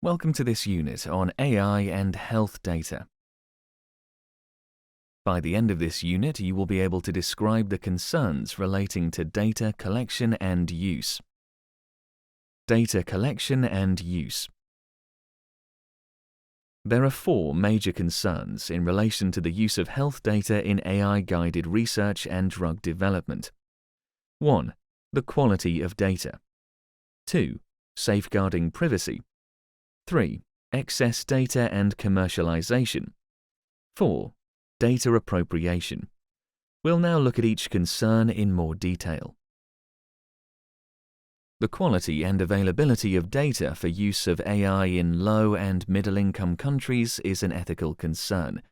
Welcome to this unit on AI and health data. By the end of this unit, you will be able to describe the concerns relating to data collection and use. Data collection and use. There are four major concerns in relation to the use of health data in AI-guided research and drug development. 1. The quality of data. 2. Safeguarding privacy. 3. Excess data and commercialization. 4. Data appropriation. We'll now look at each concern in more detail. The quality and availability of data for use of AI in low and middle-income countries is an ethical concern.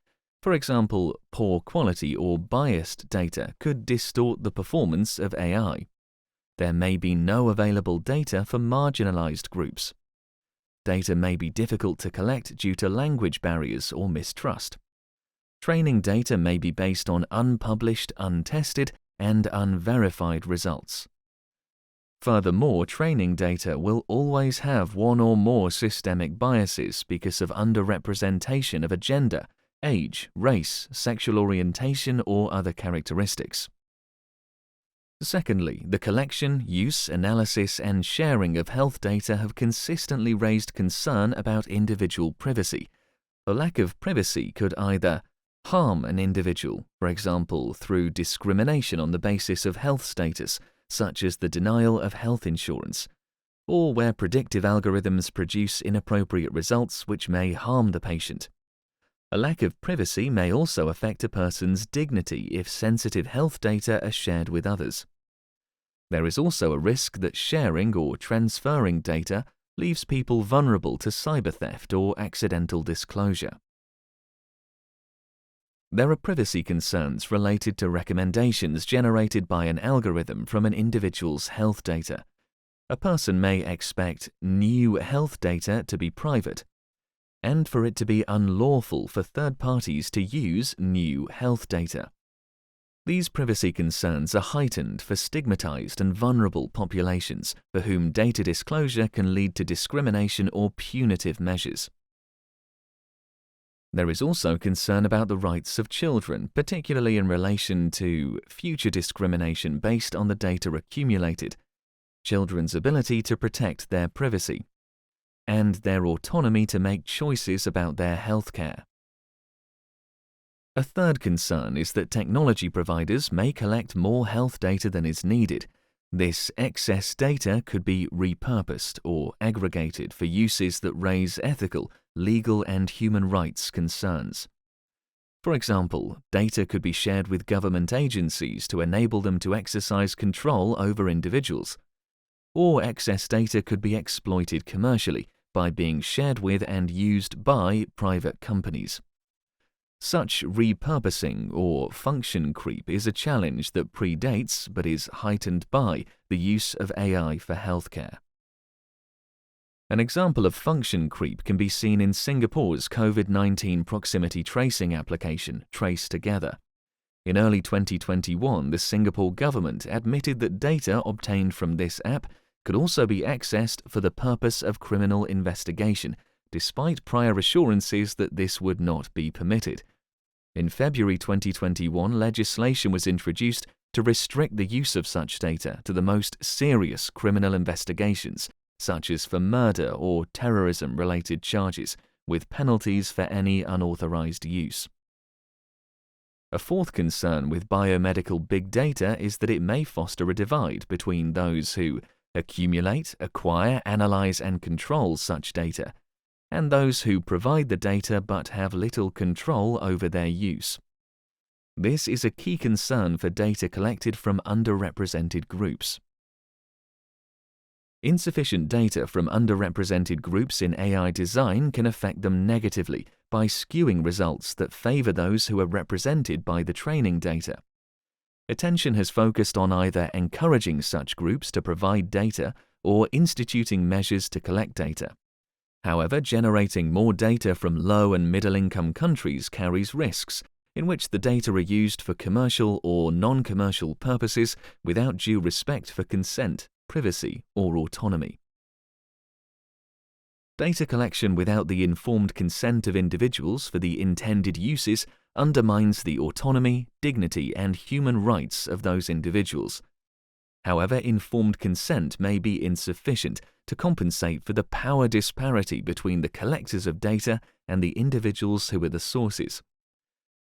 For example, poor quality or biased data could distort the performance of AI. There may be no available data for marginalized groups. Data may be difficult to collect due to language barriers or mistrust. Training data may be based on unpublished, untested, and unverified results. Furthermore, training data will always have one or more systemic biases because of underrepresentation of a gender, age, race, sexual orientation, or other characteristics. Secondly, the collection, use, analysis, and sharing of health data have consistently raised concern about individual privacy. A lack of privacy could either harm an individual, for example, through discrimination on the basis of health status, such as the denial of health insurance, or where predictive algorithms produce inappropriate results which may harm the patient. A lack of privacy may also affect a person's dignity if sensitive health data are shared with others. There is also a risk that sharing or transferring data leaves people vulnerable to cyber theft or accidental disclosure. There are privacy concerns related to recommendations generated by an algorithm from an individual's health data. A person may expect new health data to be private, and for it to be unlawful for third parties to use new health data. These privacy concerns are heightened for stigmatized and vulnerable populations for whom data disclosure can lead to discrimination or punitive measures. There is also concern about the rights of children, particularly in relation to future discrimination based on the data accumulated, children's ability to protect their privacy, and their autonomy to make choices about their healthcare. A third concern is that technology providers may collect more health data than is needed. This excess data could be repurposed or aggregated for uses that raise ethical, legal, and human rights concerns. For example, data could be shared with government agencies to enable them to exercise control over individuals, or excess data could be exploited commercially by being shared with and used by private companies. Such repurposing or function creep is a challenge that predates but is heightened by the use of AI for healthcare. An example of function creep can be seen in Singapore's COVID-19 proximity tracing application, Trace Together. In early 2021, the Singapore government admitted that data obtained from this app could also be accessed for the purpose of criminal investigation, despite prior assurances that this would not be permitted. In February 2021, legislation was introduced to restrict the use of such data to the most serious criminal investigations, such as for murder or terrorism-related charges, with penalties for any unauthorized use. A fourth concern with biomedical big data is that it may foster a divide between those who accumulate, acquire, analyze, and control such data, and those who provide the data but have little control over their use. This is a key concern for data collected from underrepresented groups. Insufficient data from underrepresented groups in AI design can affect them negatively by skewing results that favor those who are represented by the training data. Attention has focused on either encouraging such groups to provide data or instituting measures to collect data. However, generating more data from low and middle-income countries carries risks, in which the data are used for commercial or non-commercial purposes without due respect for consent, privacy, or autonomy. Data collection without the informed consent of individuals for the intended uses undermines the autonomy, dignity, and human rights of those individuals. However, informed consent may be insufficient to compensate for the power disparity between the collectors of data and the individuals who are the sources.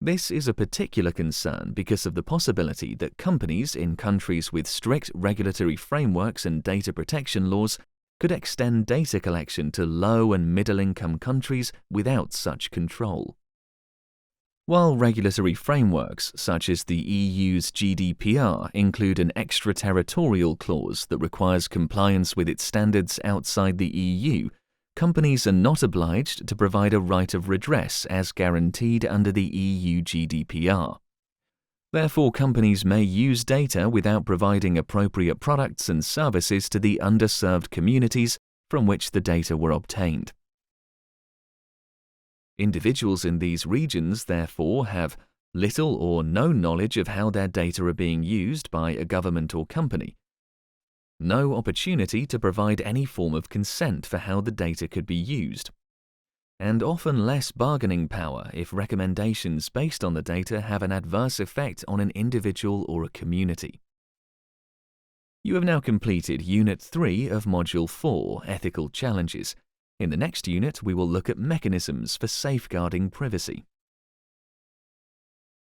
This is a particular concern because of the possibility that companies in countries with strict regulatory frameworks and data protection laws could extend data collection to low and middle-income countries without such control. While regulatory frameworks such as the EU's GDPR include an extraterritorial clause that requires compliance with its standards outside the EU, companies are not obliged to provide a right of redress as guaranteed under the EU GDPR. Therefore, companies may use data without providing appropriate products and services to the underserved communities from which the data were obtained. Individuals in these regions, therefore, have little or no knowledge of how their data are being used by a government or company, no opportunity to provide any form of consent for how the data could be used, and often less bargaining power if recommendations based on the data have an adverse effect on an individual or a community. You have now completed Unit 3 of Module 4, Ethical Challenges. In the next unit, we will look at mechanisms for safeguarding privacy.